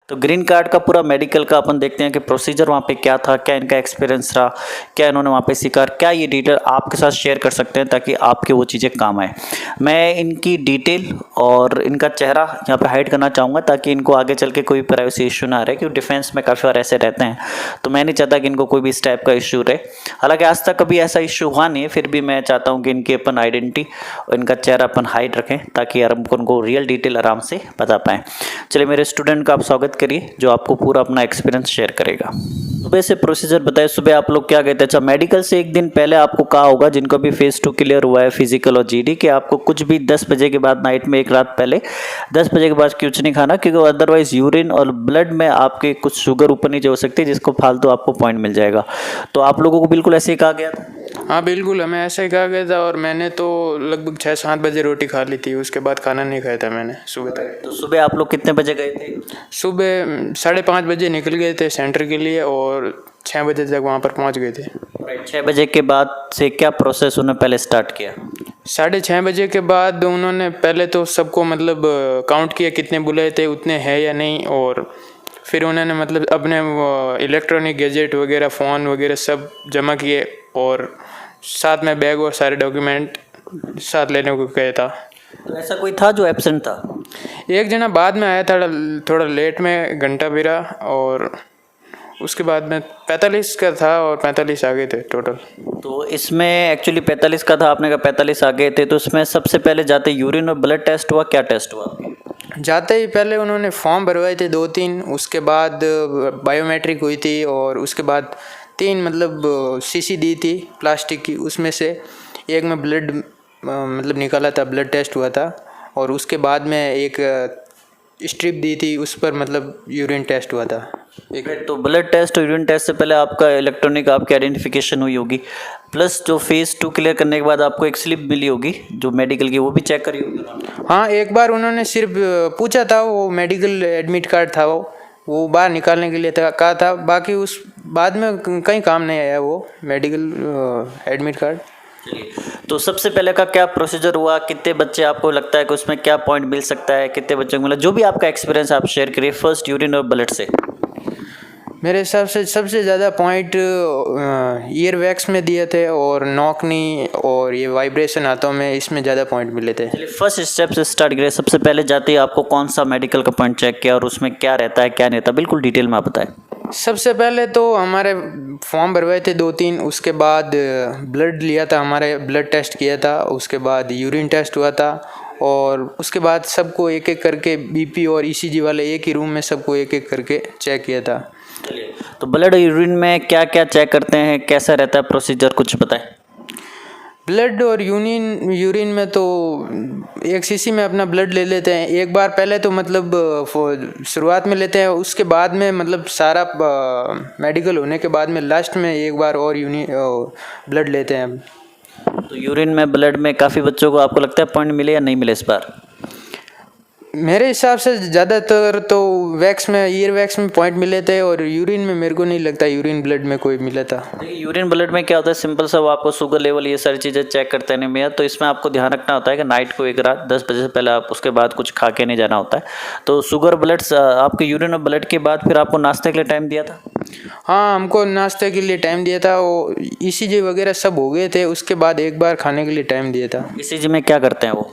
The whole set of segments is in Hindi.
तो ग्रीन कार्ड का पूरा मेडिकल का अपन देखते हैं कि प्रोसीजर वहाँ पे क्या था, क्या इनका एक्सपीरियंस रहा, क्या इन्होंने वहाँ पे सीखा, क्या ये डिटेल आपके साथ शेयर कर सकते हैं ताकि आपके वो चीज़ें काम आए। मैं इनकी डिटेल और इनका चेहरा यहाँ पे हाइड करना चाहूँगा ताकि इनको आगे चल के कोई प्राइवेसी इशू ना रहे, क्योंकि डिफेंस में काफ़ी बार ऐसे रहते हैं, तो मैं नहीं चाहता कि इनको कोई भी इस टाइप का इशू रहे। हालांकि आज तक कभी ऐसा इशू हुआ नहीं है, फिर भी मैं चाहता हूँ कि इनकी अपन आइडेंटिटी और इनका चेहरा अपन हाइड रखें ताकि उनको रियल डिटेल आराम से बता पाएँ। चलिए मेरे स्टूडेंट का आप स्वागत करिए जो आपको पूरा अपना एक्सपीरियंस शेयर करेगा। सुबह से प्रोसीजर बताइए, सुबह आप लोग क्या कहते हैं? अच्छा, मेडिकल से एक दिन पहले आपको कहा होगा जिनको भी फेज 2 क्लियर हुआ है फिजिकल और जीडी, कि आपको कुछ भी 10 बजे के बाद, नाइट में एक रात पहले 10 बजे के बाद कुछ नहीं खाना, क्योंकि अदरवाइज यूरिन और ब्लड में आपके कुछ शुगर ऊपर नीचे हो सकती है जिसको फालतू आपको पॉइंट मिल जाएगा। तो आप लोगों को बिल्कुल ऐसे ही कहा गया था? हाँ बिल्कुल, हमें ऐसा ही कहा गया था और मैंने तो लगभग 6-7 बजे रोटी खा ली थी, उसके बाद खाना नहीं खाया था मैंने सुबह तक। तो सुबह आप लोग कितने बजे गए थे? सुबह 5:30 बजे निकल गए थे सेंटर के लिए और 6 बजे तक वहाँ पर पहुँच गए थे। 6 बजे के बाद से क्या प्रोसेस उन्होंने पहले स्टार्ट किया? 6:30 बजे के बाद उन्होंने पहले तो सबको मतलब काउंट किया कितने बुलाए थे, उतने हैं या नहीं, और फिर उन्होंने मतलब अपने इलेक्ट्रॉनिक गैजेट वगैरह, फ़ोन वगैरह सब जमा किए और साथ में बैग और सारे डॉक्यूमेंट साथ लेने को कहा था। तो ऐसा कोई था जो एब्सेंट था? एक जना बाद में आया था, थोड़ा लेट में, घंटा फिरा, और उसके बाद में 45 का था और 45 आ गए थे टोटल। तो इसमें एक्चुअली 45 का था, आपने कहा 45 आ गए थे, तो इसमें सबसे पहले जाते यूरिन और ब्लड टेस्ट हुआ, क्या टेस्ट हुआ? जाते ही पहले उन्होंने फॉर्म भरवाए थे 2-3, उसके बाद बायोमेट्रिक हुई थी और उसके बाद 3 मतलब शीशी दी थी प्लास्टिक की, उसमें से एक में ब्लड मतलब निकाला था, ब्लड टेस्ट हुआ था, और उसके बाद में एक स्ट्रिप दी थी, उस पर मतलब यूरिन टेस्ट हुआ था। तो ब्लड टेस्ट और यूरिन टेस्ट से पहले आपका इलेक्ट्रॉनिक आपकी आइडेंटिफिकेशन हुई होगी, प्लस जो फेज 2 क्लियर करने के बाद आपको एक स्लिप मिली होगी जो मेडिकल की, वो भी चेक करी होगी? हाँ, एक बार उन्होंने सिर्फ पूछा था, वो मेडिकल एडमिट कार्ड था, वो बाहर निकालने के लिए कहा था, बाकी उस बाद में कहीं काम नहीं आया वो मेडिकल एडमिट कार्ड। तो सबसे पहले का क्या प्रोसीजर हुआ, कितने बच्चे आपको लगता है कि उसमें क्या पॉइंट मिल सकता है, कितने बच्चों को मिला, जो भी आपका एक्सपीरियंस आप शेयर करिए फर्स्ट यूरिन और ब्लड से। मेरे हिसाब से सबसे ज़्यादा पॉइंट ईयर वैक्स में दिए थे और नॉकनी और ये वाइब्रेशन हाथों में, इसमें ज़्यादा पॉइंट मिले थे। चलिए फर्स्ट स्टेप से स्टार्ट करिए। सबसे पहले जाते ही आपको कौन सा मेडिकल का पॉइंट चेक किया और उसमें क्या रहता है क्या नहीं रहता, बिल्कुल डिटेल में आप बताएं। सबसे पहले तो हमारे फॉर्म भरवाए थे 2-3, उसके बाद ब्लड लिया था, हमारे ब्लड टेस्ट किया था, उसके बाद यूरिन टेस्ट हुआ था, और उसके बाद सबको एक एक करके बीपी और ईसीजी वाले एक ही रूम में सबको एक एक करके चेक किया था। तो ब्लड और यूरिन में क्या क्या चेक करते हैं, कैसा रहता है प्रोसीजर, कुछ बताएं। ब्लड और यूरिन में तो एक शीशी में अपना ब्लड ले लेते हैं एक बार, पहले तो मतलब शुरुआत में लेते हैं, उसके बाद में मतलब सारा मेडिकल होने के बाद में लास्ट में एक बार और ब्लड लेते हैं। तो यूरिन में ब्लड में काफ़ी बच्चों को आपको लगता है पॉइंट मिले या नहीं मिले इस बार? मेरे हिसाब से ज़्यादातर तो वैक्स में, ईयर वैक्स में पॉइंट मिले थे, और यूरिन में मेरे को नहीं लगता यूरिन ब्लड में कोई मिला था। देखिए यूरिन ब्लड में क्या होता है, सिंपल सा, वो आपको शुगर लेवल ये सारी चीज़ें चेक करते हैं भैया, तो इसमें आपको ध्यान रखना होता है कि नाइट को एक रात 10 बजे से पहले आप उसके बाद कुछ खा के नहीं जाना होता है। तो शुगर ब्लड आपके यूरिन और ब्लड के बाद फिर आपको नाश्ते के लिए टाइम दिया था? हाँ, हमको नाश्ते के लिए टाइम दिया था, वो ईसीजी वगैरह सब हो गए थे, उसके बाद एक बार खाने के लिए टाइम दिया था। ईसीजी में क्या करते हैं वो?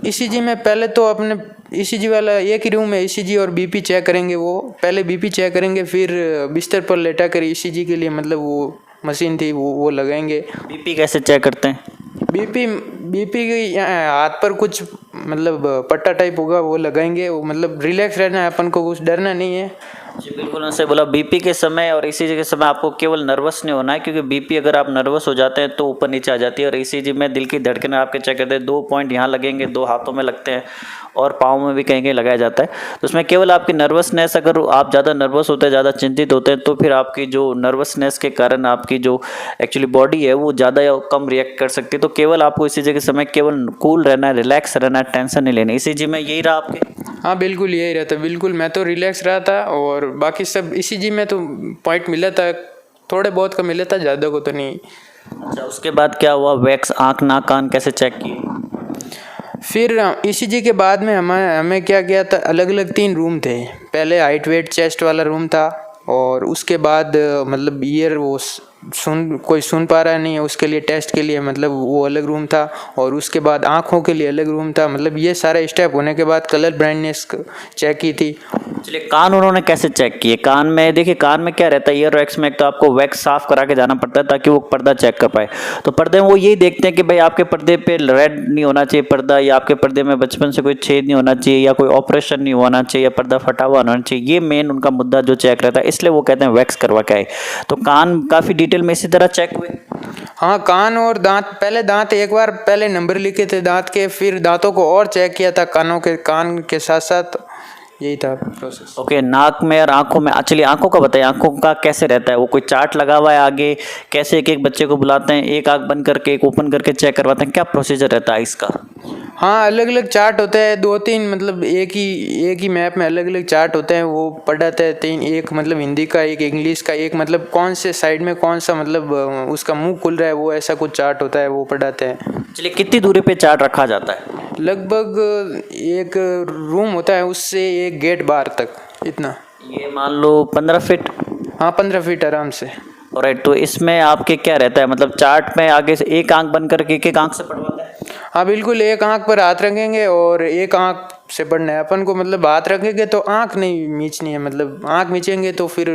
ईसीजी में पहले तो अपने ईसीजी वाला एक ही रूम में ईसीजी और बीपी चेक करेंगे, वो पहले बीपी चेक करेंगे, फिर बिस्तर पर लेटा कर ईसीजी के लिए मतलब वो मशीन थी वो लगाएंगे। बीपी कैसे चेक करते हैं? बीपी के हाथ पर कुछ मतलब पट्टा टाइप होगा, वो लगाएंगे, वो मतलब रिलैक्स रहना है, अपन को कुछ डरना नहीं है। जी बिल्कुल, उनसे बोला बीपी के समय और ईसीजी के समय आपको केवल नर्वस नहीं होना है, क्योंकि बीपी अगर आप नर्वस हो जाते हैं तो ऊपर नीचे आ जाती है, और ईसीजी में दिल की धड़कन आपके चेक करते हैं, 2 पॉइंट यहाँ लगेंगे, 2 हाथों में लगते हैं और पाँव में भी कहीं कहीं लगाया जाता है। तो उसमें केवल आपकी नर्वसनेस, अगर आप ज़्यादा नर्वस होते हैं, ज़्यादा चिंतित होते हैं, तो फिर आपकी जो नर्वसनेस के कारण आपकी जो एक्चुअली बॉडी है वो ज़्यादा या कम रिएक्ट कर सकती है। तो केवल आपको ईसीजी के समय केवल कूल रहना है, रिलैक्स रहना है, टेंशन नहीं लेनी। ईसीजी में यही रहा आपके? हाँ बिल्कुल यही रहता, बिल्कुल मैं तो रिलैक्स रहा था, और बाकी सब ईसीजी में तो पॉइंट मिला था, थोड़े बहुत का मिला था, ज़्यादा को तो नहीं। अच्छा, उसके बाद क्या हुआ? वैक्स आँख नाक कान कैसे चेक किए? फिर ईसीजी के बाद में हमें क्या किया था, अलग अलग 3 रूम थे। पहले हाइट वेट चेस्ट वाला रूम था, और उसके बाद मतलब ईयर वो कोई सुन पा रहा नहीं है उसके लिए टेस्ट के लिए मतलब वो अलग रूम था, और उसके बाद आँखों के लिए अलग रूम था। मतलब ये सारा स्टेप होने के बाद कलर ब्लाइंडनेस चेक की थी। चलिए, कान उन्होंने कैसे चेक किए? कान में देखिए, कान में क्या रहता है, ईयर वैक्स में एक तो आपको वैक्स साफ करा के जाना पड़ता है ताकि वो पर्दा चेक कर पाए। तो पर्दे में वो यही देखते हैं कि भाई आपके पर्दे पे रेड नहीं होना चाहिए पर्दा, या आपके पर्दे में बचपन से कोई छेद नहीं होना चाहिए, या कोई ऑपरेशन नहीं होना चाहिए, या पर्दा फटा हुआ होना चाहिए। ये मेन उनका मुद्दा जो चेक रहता है, इसलिए वो कहते हैं वैक्स करवा के आए। तो कान काफ़ी डिटेल में इसी तरह चेक हुए। हाँ, कान और दांत, पहले दांत एक बार पहले नंबर लिखे थे दांत के, फिर दांतों को और चेक किया था कान के साथ साथ, यही था प्रोसेस। ओके, नाक में और आंखों में। चलिए, आंखों का बताइए, आंखों का कैसे रहता है? वो कोई चार्ट लगा हुआ है आगे? कैसे एक एक बच्चे को बुलाते हैं, एक आंख बंद करके एक ओपन करके चेक करवाते हैं? क्या प्रोसीजर रहता है इसका? हाँ, अलग अलग चार्ट होते हैं, 2-3 मतलब एक ही मैप में अलग अलग चार्ट होते हैं। वो पढ़ाते हैं 3, एक मतलब हिंदी का, एक इंग्लिश का, एक मतलब कौन से साइड में कौन सा मतलब उसका मुंह खुल रहा है, वो ऐसा कुछ चार्ट होता है, वो पढ़ाते हैं। चलिए, कितनी दूरी पे चार्ट रखा जाता है? लगभग एक रूम होता है उससे एक गेट बाहर तक, इतना। ये मान लो 15 फीट। हाँ, 15 फीट आराम से। राइट, तो इसमें आपके क्या रहता है, मतलब चार्ट में आगे से एक आंख बंद करके एक एक आंख से पढ़वाता है? हाँ बिल्कुल, एक आंख पर हाथ रखेंगे और एक आंख से पढ़ना है अपन को। मतलब हाथ रखेंगे तो आंख नहीं मीचनी है, मतलब आंख मीचेंगे तो फिर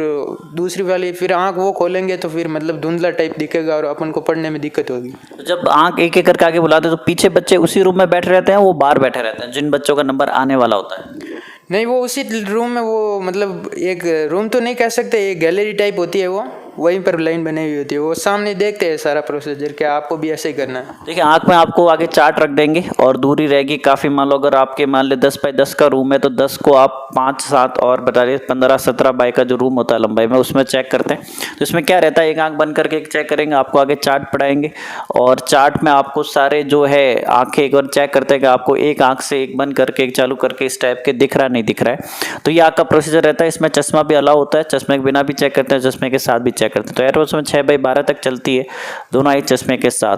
दूसरी वाली, फिर आंख वो खोलेंगे तो फिर मतलब धुंधला टाइप दिखेगा और अपन को पढ़ने में दिक्कत होगी। तो जब आंख एक एक करके आगे बुलाते हैं तो पीछे बच्चे उसी रूम में बैठे रहते हैं, वो बाहर बैठे रहते हैं जिन बच्चों का नंबर आने वाला होता है? नहीं, वो उसी रूम में, वो मतलब एक रूम तो नहीं कह सकते, एक गैलरी टाइप होती है, वो वहीं पर लाइन बनी हुई होती है, वो सामने देखते हैं सारा प्रोसीजर। क्या आपको भी ऐसे ही करना है? देखिए, आंख में आपको आगे चार्ट रख देंगे और दूरी रहेगी काफ़ी। मान लो अगर आपके मान ले 10 बाई 10 का रूम है तो 10 को आप 5-7 और बता रहे 15-17 बाई का जो रूम होता है लंबाई में, उसमें चेक करते हैं। तो इसमें क्या रहता है, एक आंख बंद करके एक चेक करेंगे, आपको आगे चार्ट पढ़ाएंगे और चार्ट में आपको सारे जो है आंखें एक बार चेक करते हैं कि आपको एक आंख से एक बंद करके एक चालू करके इस टाइप के दिख रहा नहीं दिख रहा है। तो ये आपका प्रोसीजर रहता है। इसमें चश्मा भी अलाउ होता है, चश्मे के बिना भी चेक करते हैं, चश्मे के साथ भी चेक करते हैं। तो एयरफोर्स में 6 बाई 12 तक चलती है, दोनों आई चश्मे के साथ।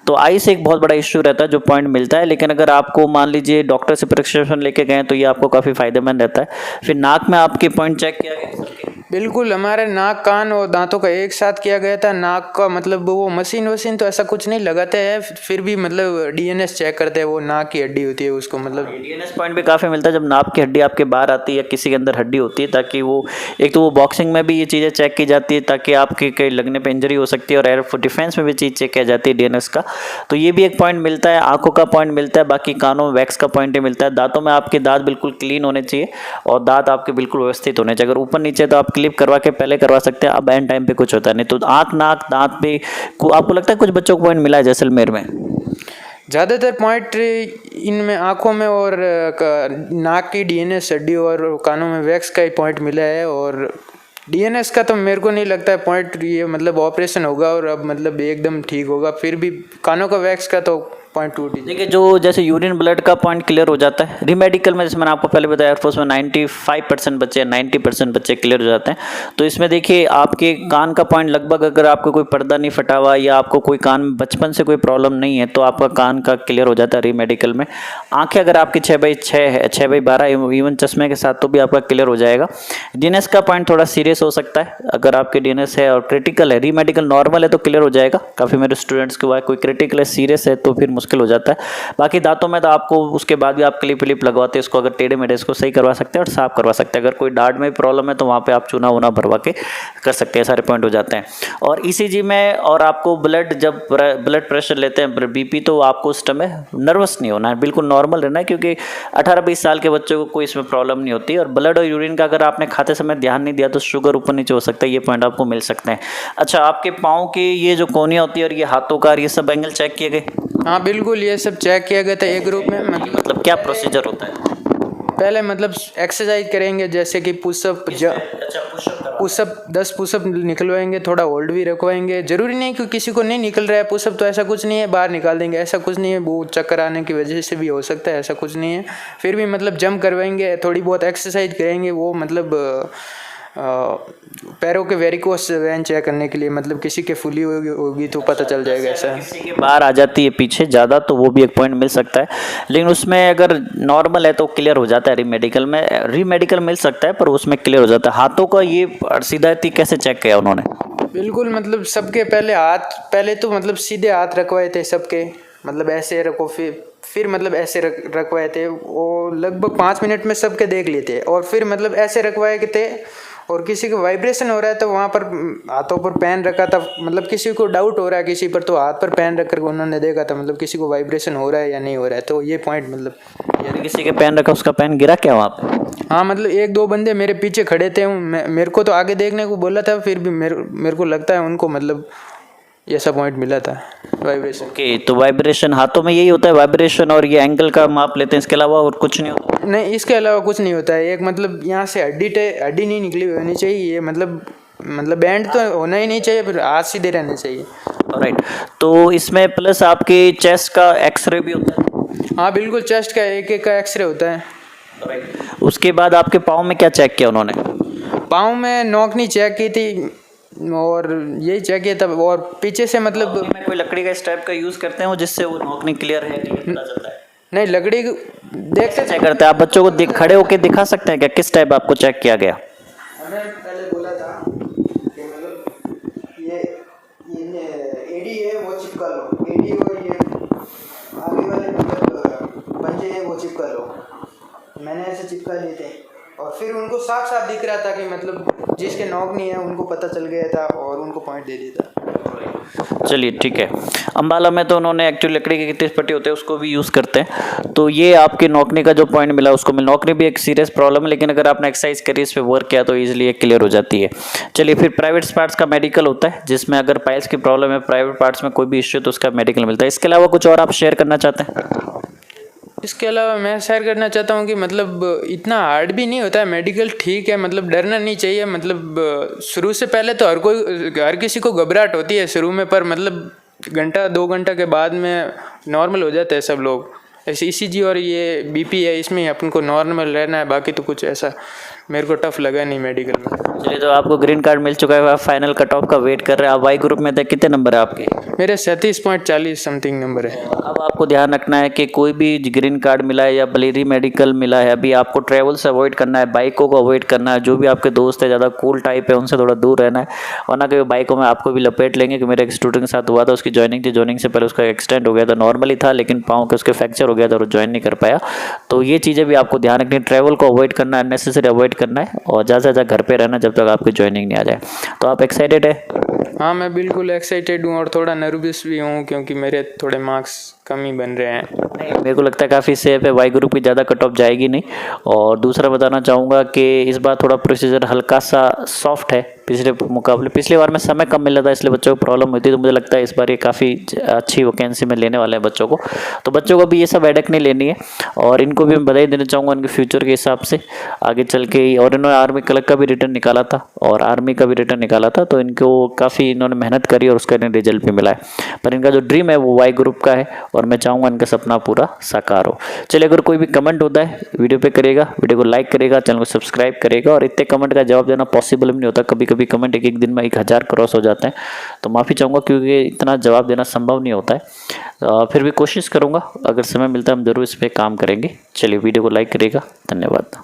तो आई से एक बहुत बड़ा इश्यू रहता है जो पॉइंट मिलता है, लेकिन अगर आपको मान लीजिए डॉक्टर से प्रिस्क्रिप्शन लेके गए तो ये आपको काफ़ी फायदेमंद रहता है। फिर नाक में आपके पॉइंट चेक किया गया? बिल्कुल, हमारे नाक, कान और दांतों का एक साथ किया गया था। नाक का मतलब वो मशीन तो ऐसा कुछ नहीं लगाते हैं, फिर भी मतलब डीएनएस चेक करते हैं, वो नाक की हड्डी होती है उसको मतलब। डीएनएस पॉइंट भी काफ़ी मिलता है जब नाक की हड्डी आपके बाहर आती है या किसी के अंदर हड्डी होती है, ताकि वो एक तो वो बॉक्सिंग में भी ये चीज़ें चेक की जाती है ताकि आपके कहीं लगने पे इंजरी हो सकती है, और एयर डिफेंस में भी चीज़ चेक की जाती है डीएनएस का। तो ये भी एक पॉइंट मिलता है। आंखों का पॉइंट मिलता है, बाकी कानों में वैक्स का पॉइंट ही मिलता है। दांतों में आपके दांत बिल्कुल क्लीन होने चाहिए और दांत आपके बिल्कुल व्यवस्थित होने चाहिए। अगर ऊपर नीचे तो आप क्लिप करवा के पहले करवा सकते हैं, अब एंड टाइम पे कुछ होता नहीं। तो आंख, नाक, दांत पे आपको लगता है कुछ बच्चों को पॉइंट मिला है जैसलमेर में? ज़्यादातर पॉइंट इनमें आँखों में और नाक की डीएनएस हड्डी और कानों में वैक्स का ही पॉइंट मिला है। और डीएनएस का तो मेरे को नहीं लगता है पॉइंट, ये मतलब ऑपरेशन होगा और अब मतलब एकदम ठीक होगा। फिर भी कानों का वैक्स का तो पॉइंट टूट ही। देखिए, जो जैसे यूरिन ब्लड का पॉइंट क्लियर हो जाता है रीमेडिकल में, जैसे मैंने आपको पहले बताया एयरफोर्स में 95% बच्चे 90% बच्चे क्लियर हो जाते हैं। तो इसमें देखिए, आपके कान का पॉइंट लगभग, अगर आपको कोई पर्दा नहीं फटा हुआ या आपको कोई कान में बचपन से कोई प्रॉब्लम नहीं है तो आपका कान का क्लियर हो जाता है रीमेडिकल में। आंखें अगर आपकी 6/6 है, 6/12 इवन चश्मे के साथ, तो भी आपका क्लियर हो जाएगा। डीएनएस का पॉइंट थोड़ा सीरियस हो सकता है, अगर आपके डीएनएस है और क्रिटिकल है। रीमेडिकल नॉर्मल है तो क्लियर हो जाएगा, काफ़ी मेरे स्टूडेंट्स के हुआ है। कोई क्रिटिकल है, सीरियस है तो फिर मुश्किल हो जाता है। बाकी दांतों में तो आपको उसके बाद भी आप क्लिप लगवाते हैं, इसको अगर टेढ़े मेढ़े इसको सही करवा सकते हैं और साफ करवा सकते हैं। अगर कोई दाढ़ में प्रॉब्लम है तो वहाँ पे आप चूना वूना भरवा के कर सकते हैं, सारे पॉइंट हो जाते हैं। और ईसीजी में और आपको ब्लड, जब ब्लड प्रेशर लेते हैं, बीपी, तो आपको उस टाइम में नर्वस नहीं होना है, बिल्कुल नॉर्मल रहना है, क्योंकि 18-20 साल के बच्चों को कोई इसमें प्रॉब्लम नहीं होती। और ब्लड और यूरिन का अगर आपने खाते समय ध्यान नहीं दिया तो शुगर ऊपर नीचे हो सकता है, ये पॉइंट आपको मिल सकते हैं। अच्छा, आपके पाँव की ये जो कोनियाँ होती है और ये हाथों का, ये सब एंगल चेक किए गए? हाँ बिल्कुल, ये सब चेक किया गया था एक ग्रुप में। मतलब क्या प्रोसीजर होता है? पहले मतलब एक्सरसाइज करेंगे, जैसे कि पुशअप, पुशअप 10 पुशअप निकलवाएंगे, थोड़ा होल्ड भी रखवाएंगे। जरूरी नहीं कि किसी को नहीं निकल रहा है पुशअप तो ऐसा कुछ नहीं है बाहर निकाल देंगे, ऐसा कुछ नहीं है। वो चक्कर आने की वजह से भी हो सकता है, ऐसा कुछ नहीं है। फिर भी मतलब जंप करवाएंगे, थोड़ी बहुत एक्सरसाइज करेंगे। वो मतलब पैरों के वेरिकोस वेन चेक करने के लिए, मतलब किसी के फुली होगी तो पता चल जाएगा ऐसा। किसी के बाहर आ जाती है पीछे ज़्यादा तो वो भी एक पॉइंट मिल सकता है, लेकिन उसमें अगर नॉर्मल है तो क्लियर हो जाता है। रीमेडिकल मिल सकता है पर उसमें क्लियर हो जाता है। हाथों का ये सीधा कैसे चेक किया उन्होंने? बिल्कुल, मतलब सबके पहले तो मतलब सीधे हाथ रखवाए थे सबके, मतलब ऐसे रखो, फिर मतलब ऐसे रखवाए थे। वो लगभग 5 मिनट में सबके देख लिए थे, और फिर मतलब ऐसे रखवाए थे। और किसी को वाइब्रेशन हो रहा है तो वहाँ पर हाथों पर पेन रखा था, मतलब किसी को डाउट हो रहा है किसी पर तो हाथ पर पेन रख कर उन्होंने देखा था, मतलब किसी को वाइब्रेशन हो रहा है या नहीं हो रहा है। तो ये पॉइंट मतलब, यानी किसी के पेन रखा उसका पेन गिरा क्या वहाँ पे? हाँ, मतलब 1-2 बंदे मेरे पीछे खड़े थे, मेरे को तो आगे देखने को बोला था, फिर भी मेरे को लगता है उनको मतलब ऐसा पॉइंट मिला था वाइब्रेशन। ओके, तो वाइब्रेशन हाथों में यही होता है, वाइब्रेशन, और ये एंगल का माप लेते हैं, इसके अलावा और कुछ नहीं होता? नहीं, इसके अलावा कुछ नहीं होता है। एक मतलब यहाँ से हड्डी नहीं निकली होनी चाहिए, मतलब बैंड तो होना ही नहीं चाहिए, फिर हाथ सीधे रहने चाहिए। राइट, तो इसमें प्लस आपके चेस्ट का एक्सरे भी होता है? हाँ बिल्कुल, चेस्ट का एक का एक्सरे होता है। राइट, उसके बाद आपके पाँव में क्या चेक किया उन्होंने? पाँव में नौकनी चेक की थी और यही चेक किया था, और पीछे से मतलब कोई लकड़ी का इस टाइप का यूज़ करते हैं वो जिससे वो नोकनी क्लियर है पता चलता है? नहीं, लकड़ी देखते चेक करते हैं आप बच्चों को खड़े होके दिखा सकते हैं क्या किस टाइप आपको चेक किया गया? हमें पहले बोला था कि मतलब ये एडी है वो चिपका लो, एडी और ये आगे वाले मतलब पंजे है वो चिपका लो। मैंने ऐसे चिपका लिए थे, और फिर उनको साफ साफ दिख रहा था कि मतलब जिसके नॉक नहीं है उनको पता चल गया था और उनको पॉइंट दे दिया था। चलिए ठीक है। अम्बाला में तो उन्होंने एक्चुअली लकड़ी के कितने पट्टे होते हैं उसको भी यूज़ करते हैं, तो ये आपके नौकनी का जो पॉइंट मिला उसको मिला। नौकनी भी एक सीरियस प्रॉब्लम है, लेकिन अगर आपने एक्सरसाइज करी, इस पर वर्क किया तो ईजिली क्लियर हो जाती है। चलिए, फिर प्राइवेट पार्ट्स का मेडिकल होता है, जिसमें अगर पाइल्स की प्रॉब्लम है, प्राइवेट पार्ट्स में कोई भी इश्यू तो उसका मेडिकल मिलता है। इसके अलावा कुछ और आप शेयर करना चाहते हैं? इसके अलावा मैं शेयर करना चाहता हूँ कि मतलब इतना हार्ड भी नहीं होता है मेडिकल, ठीक है, मतलब डरना नहीं चाहिए। मतलब शुरू से पहले तो हर किसी को घबराहट होती है शुरू में, पर मतलब घंटा 2 घंटा के बाद में नॉर्मल हो जाता है सब लोग। ऐसे ECG और ये BP है, इसमें अपन को नॉर्मल रहना है, बाकी तो कुछ ऐसा मेरे को टफ लगा नहीं मेडिकल में। चलिए, तो आपको ग्रीन कार्ड मिल चुका है, आप फाइनल कट ऑफ का वेट कर रहे हैं। आप वाई ग्रुप में थे, कितने नंबर है आपके? मेरे 37.40 समथिंग नंबर है। अब आपको ध्यान रखना है कि कोई भी ग्रीन कार्ड मिला है या बलेरी मेडिकल मिला है, अभी आपको ट्रैवल से अवॉइड करना है, बाइकों को अवॉइड करना है। जो भी आपके दोस्त है ज़्यादा कूल टाइप है उनसे थोड़ा दूर रहना है, वरना कभी बाइकों में आपको भी लपेट लेंगे। कि मेरे एक स्टूडेंट के साथ हुआ था, उसकी जॉइनिंग थी, जॉइनिंग से पहले उसका एक्सीडेंट हो गया था, नॉर्मली था लेकिन पाँव के उसके फ्रैक्चर हो गया था और ज्वाइन नहीं कर पाया। तो ये चीज़ें भी आपको ध्यान रखनी है, ट्रैवल को अवॉइड करना है, अननेसेसरी अवॉइड करना है, और ज़्यादा से ज़्यादा घर पे रहना जब तक आपकी ज्वाइनिंग नहीं आ जाए। तो आप एक्साइटेड है? हाँ, मैं बिल्कुल एक्साइटेड हूँ और थोड़ा नर्वस भी हूँ, क्योंकि मेरे थोड़े मार्क्स कम ही बन रहे हैं। नहीं, मेरे को लगता है काफ़ी सेफ है, वाई ग्रुप की ज़्यादा कट ऑफ जाएगी नहीं। और दूसरा बताना चाहूँगा कि इस बार थोड़ा प्रोसीजर हल्का सा सॉफ्ट है पिछले मुकाबले। पिछली बार में समय कम मिला था इसलिए बच्चों को प्रॉब्लम हुई थी, तो मुझे लगता है इस बार ये काफ़ी अच्छी वैकेंसी में लेने वाले हैं बच्चों को। तो बच्चों को भी ये सब हेडेक नहीं लेनी है, और इनको भी मैं बधाई देना चाहूँगा उनके फ्यूचर के हिसाब से आगे चल के। और इन्होंने आर्मी क्लर्क का भी रिटर्न निकाला था और आर्मी का भी रिटर्न निकाला था, तो इनको काफ़ी इन्होंने मेहनत करी और उसका इन्हें रिजल्ट भी मिला है। पर इनका जो ड्रीम है वो वाई ग्रुप का है, और मैं चाहूँगा इनका सपना पूरा साकार हो। चलिए, अगर कोई भी कमेंट होता है वीडियो पे करेगा, वीडियो को लाइक करेगा, चैनल को सब्सक्राइब करेगा। और इतने कमेंट का जवाब देना पॉसिबल भी नहीं होता, कभी कभी कमेंट एक दिन में 1000 क्रॉस हो जाते हैं, तो माफ़ी चाहूँगा क्योंकि इतना जवाब देना संभव नहीं होता है। फिर भी कोशिश करूँगा, अगर समय मिलता है हम जरूर इस पर काम करेंगे। चलिए, वीडियो को लाइक करेगा। धन्यवाद।